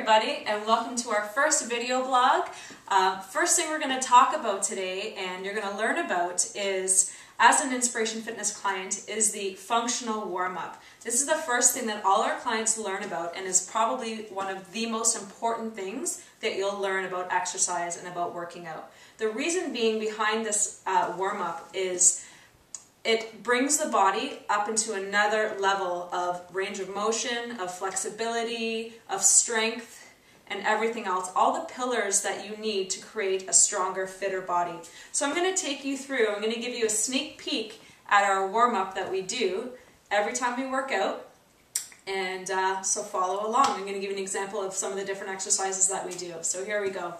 everybody, and welcome to our first video blog. First thing we're going to talk about today and you're going to learn about is, as an Inspiration Fitness client, is the functional warm-up. This is the first thing that all our clients learn about and is probably one of the most important things that you'll learn about exercise and about working out. The reason being behind this warm-up is it brings the body up into another level of range of motion, of flexibility, of strength, and everything else. All the pillars that you need to create a stronger, fitter body. So I'm going to take you through, I'm going to give you a sneak peek at our warm-up that we do every time we work out. And so follow along. I'm going to give you an example of some of the different exercises that we do. So here we go.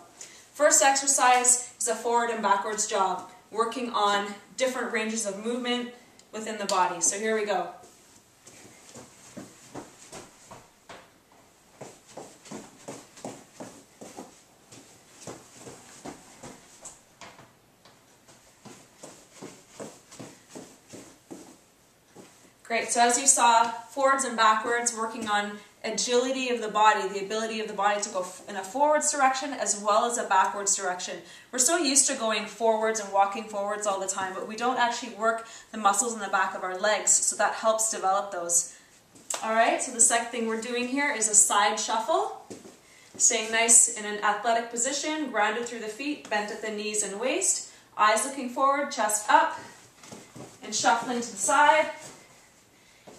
First exercise is a forward and backwards jog, working on different ranges of movement within the body. So here we go. Great, so as you saw, forwards and backwards, working on agility of the body, the ability of the body to go in a forwards direction as well as a backwards direction. We're so used to going forwards and walking forwards all the time, but we don't actually work the muscles in the back of our legs, so that helps develop those. Alright, so the second thing we're doing here is a side shuffle. Staying nice in an athletic position, grounded through the feet, bent at the knees and waist, eyes looking forward, chest up, and shuffling to the side,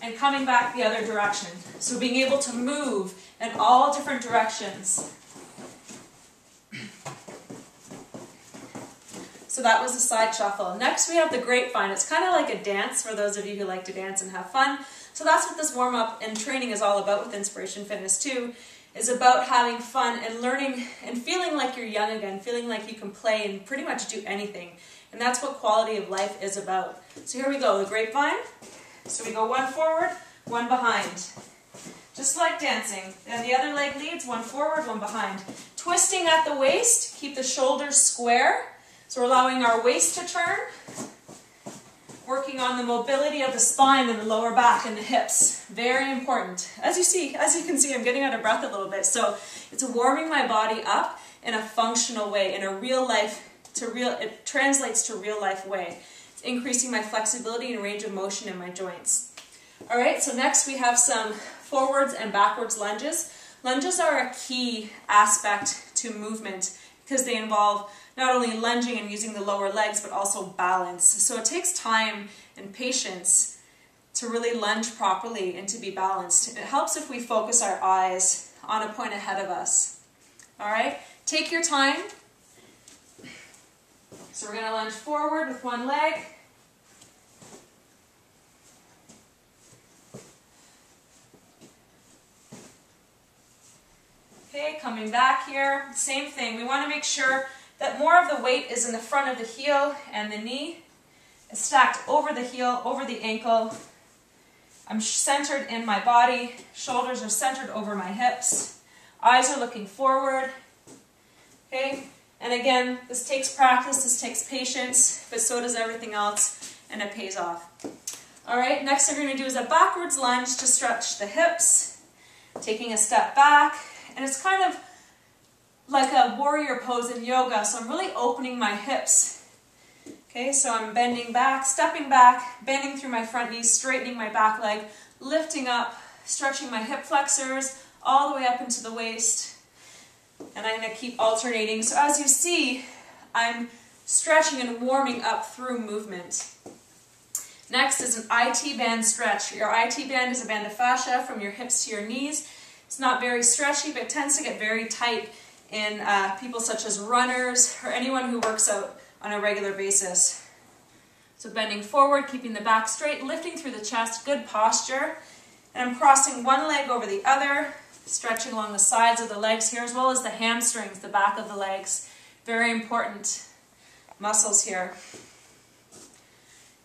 and coming back the other direction. So being able to move in all different directions. So that was a side shuffle. Next we have the grapevine. It's kind of like a dance for those of you who like to dance and have fun. So that's what this warm-up and training is all about with Inspiration Fitness too, is about having fun and learning and feeling like you're young again, feeling like you can play and pretty much do anything. And that's what quality of life is about. So here we go, the grapevine. So we go one forward, one behind. Just like dancing. And the other leg leads, one forward, one behind. Twisting at the waist, keep the shoulders square. So we're allowing our waist to turn. Working on the mobility of the spine and the lower back and the hips. Very important. As you can see, I'm getting out of breath a little bit. So it's warming my body up in a functional way, in a real life, it translates to real life way. Increasing my flexibility and range of motion in my joints. Alright, so next we have some forwards and backwards lunges. Lunges are a key aspect to movement because they involve not only lunging and using the lower legs but also balance. So it takes time and patience to really lunge properly and to be balanced. It helps if we focus our eyes on a point ahead of us. Alright, take your time. So we're going to lunge forward with one leg. Okay, coming back here, same thing. We want to make sure that more of the weight is in the front of the heel and the knee. It's stacked over the heel, over the ankle. I'm centered in my body. Shoulders are centered over my hips. Eyes are looking forward. Okay, and again, this takes practice, this takes patience, but so does everything else, and it pays off. Alright, next thing we're going to do is a backwards lunge to stretch the hips, taking a step back. And it's kind of like a warrior pose in yoga, so I'm really opening my hips. Okay, so I'm bending back, stepping back, bending through my front knees, straightening my back leg, lifting up, stretching my hip flexors all the way up into the waist. And I'm going to keep alternating. So as you see, I'm stretching and warming up through movement. Next is an IT band stretch. Your IT band is a band of fascia from your hips to your knees. It's not very stretchy, but it tends to get very tight in people such as runners or anyone who works out on a regular basis. So bending forward, keeping the back straight, lifting through the chest, good posture. And I'm crossing one leg over the other, stretching along the sides of the legs here, as well as the hamstrings, the back of the legs. Very important muscles here.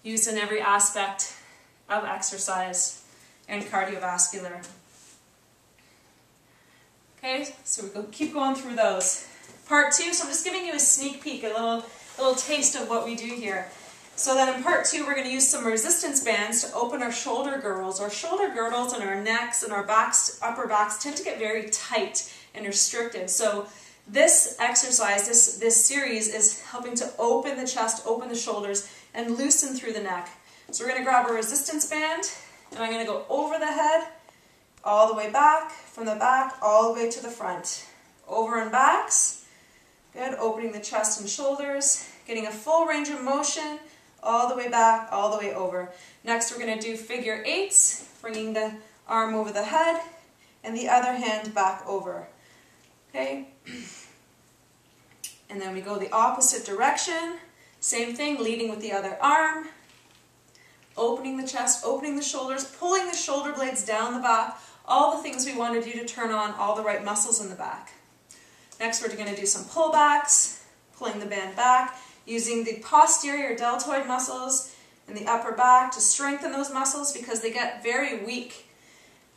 Used in every aspect of exercise and cardiovascular. Okay, so we keep going through those. Part 2, so I'm just giving you a sneak peek, a little taste of what we do here. So then in part 2, we're going to use some resistance bands to open our shoulder girdles. Our shoulder girdles and our necks and our backs, upper backs tend to get very tight and restrictive. So this exercise, this series is helping to open the chest, open the shoulders, and loosen through the neck. So we're going to grab a resistance band, and I'm going to go over the head, all the way back, from the back, all the way to the front. Over and backs. Good, opening the chest and shoulders, getting a full range of motion, all the way back, all the way over. Next, we're going to do figure eights, bringing the arm over the head, and the other hand back over. Okay? And then we go the opposite direction. Same thing, leading with the other arm. Opening the chest, opening the shoulders, pulling the shoulder blades down the back. All the things we want to do to turn on all the right muscles in the back. Next, we're going to do some pullbacks, pulling the band back, using the posterior deltoid muscles in the upper back to strengthen those muscles because they get very weak.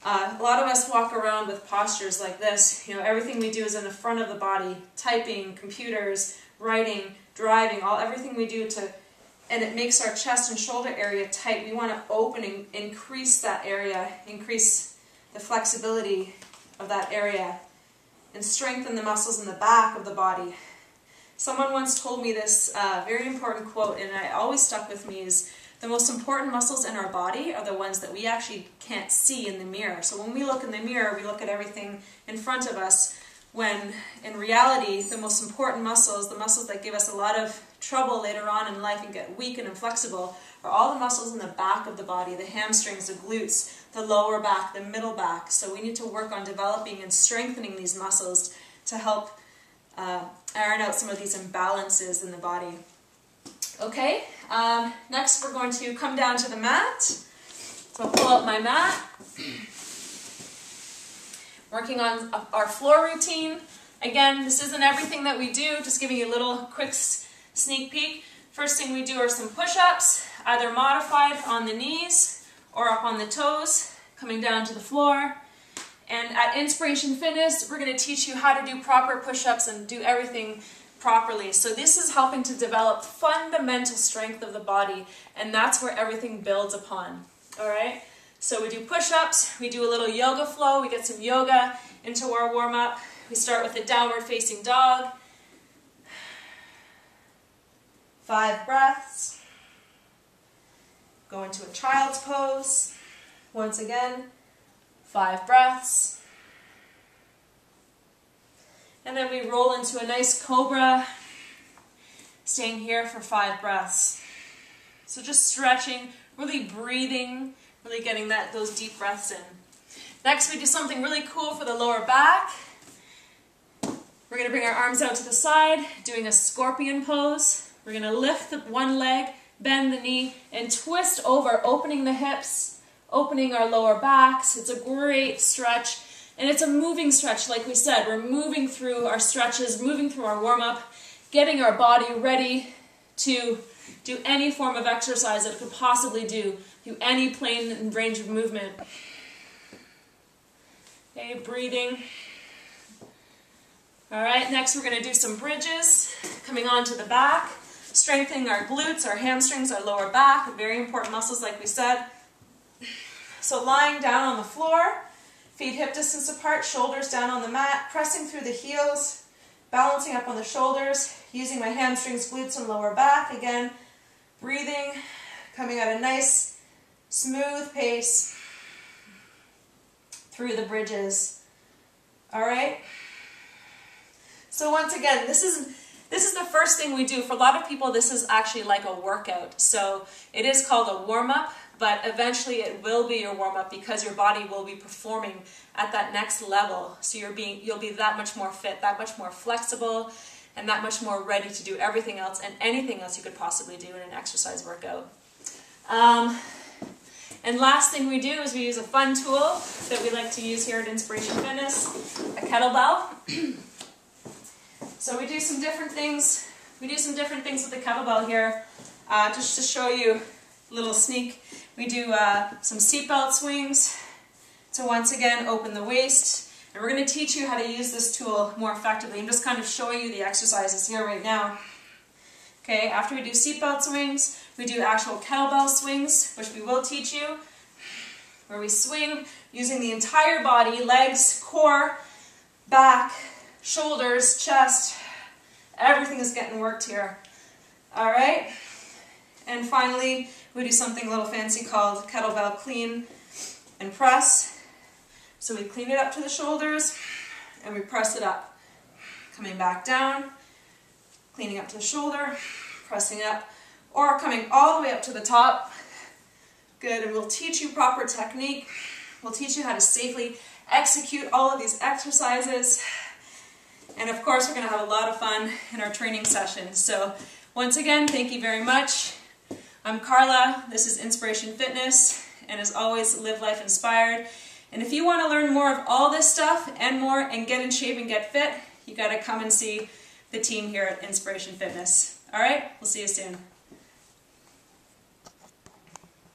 A lot of us walk around with postures like this. You know, everything we do is in the front of the body, typing, computers, writing, driving, everything we do and it makes our chest and shoulder area tight. We want to open and increase that area, increase the flexibility of that area, and strengthen the muscles in the back of the body. Someone once told me this very important quote, and it always stuck with me, is the most important muscles in our body are the ones that we actually can't see in the mirror. So when we look in the mirror, we look at everything in front of us, when in reality, the most important muscles, the muscles that give us a lot of trouble later on in life and get weak and inflexible, are all the muscles in the back of the body, the hamstrings, the glutes, the lower back, the middle back. So we need to work on developing and strengthening these muscles to help iron out some of these imbalances in the body. Okay, next we're going to come down to the mat. So I'll pull out my mat. Working on our floor routine. Again, this isn't everything that we do, just giving you a little quick sneak peek. First thing we do are some push-ups, either modified on the knees or up on the toes, coming down to the floor. And at Inspiration Fitness, we're going to teach you how to do proper push-ups and do everything properly. So this is helping to develop fundamental strength of the body, and that's where everything builds upon. All right? So we do push-ups, we do a little yoga flow, we get some yoga into our warm-up. We start with a downward facing dog. 5 breaths. Go into a child's pose. Once again, 5 breaths. And then we roll into a nice cobra, staying here for 5 breaths. So just stretching, really breathing, really getting those deep breaths in. Next, we do something really cool for the lower back. We're going to bring our arms out to the side, doing a scorpion pose. We're going to lift the one leg, bend the knee, and twist over, opening the hips, opening our lower backs. It's a great stretch, and it's a moving stretch, like we said. We're moving through our stretches, moving through our warm-up, getting our body ready to do any form of exercise that it could possibly do any plane and range of movement. Okay, breathing. All right, next we're going to do some bridges, coming onto the back, strengthening our glutes, our hamstrings, our lower back, very important muscles like we said. So lying down on the floor, feet hip distance apart, shoulders down on the mat, pressing through the heels, balancing up on the shoulders, using my hamstrings, glutes, and lower back. Again, breathing, coming at a nice, smooth pace through the bridges. All right? So once again, this is the first thing we do. For a lot of people, this is actually like a workout. So it is called a warm-up, but eventually it will be your warm-up because your body will be performing at that next level. So you'll be that much more fit, that much more flexible, and that much more ready to do everything else and anything else you could possibly do in an exercise workout. And last thing we do is we use a fun tool that we like to use here at Inspiration Fitness, a kettlebell. So we do some different things. We do some different things with the kettlebell here. Just to show you a little sneak, we do some seatbelt swings to once again open the waist. And we're going to teach you how to use this tool more effectively. I'm just kind of showing you the exercises here right now. Okay, after we do seatbelt swings, we do actual kettlebell swings, which we will teach you, where we swing using the entire body, legs, core, back, shoulders, chest, everything is getting worked here. All right? And finally, we do something a little fancy called kettlebell clean and press. So we clean it up to the shoulders and we press it up. Coming back down, cleaning up to the shoulder, pressing up, or coming all the way up to the top. Good, and we'll teach you proper technique. We'll teach you how to safely execute all of these exercises. And of course, we're going to have a lot of fun in our training sessions. So once again, thank you very much. I'm Carla. This is Inspiration Fitness. And as always, live life inspired. And if you want to learn more of all this stuff and more and get in shape and get fit, you got to come and see the team here at Inspiration Fitness. All right, we'll see you soon.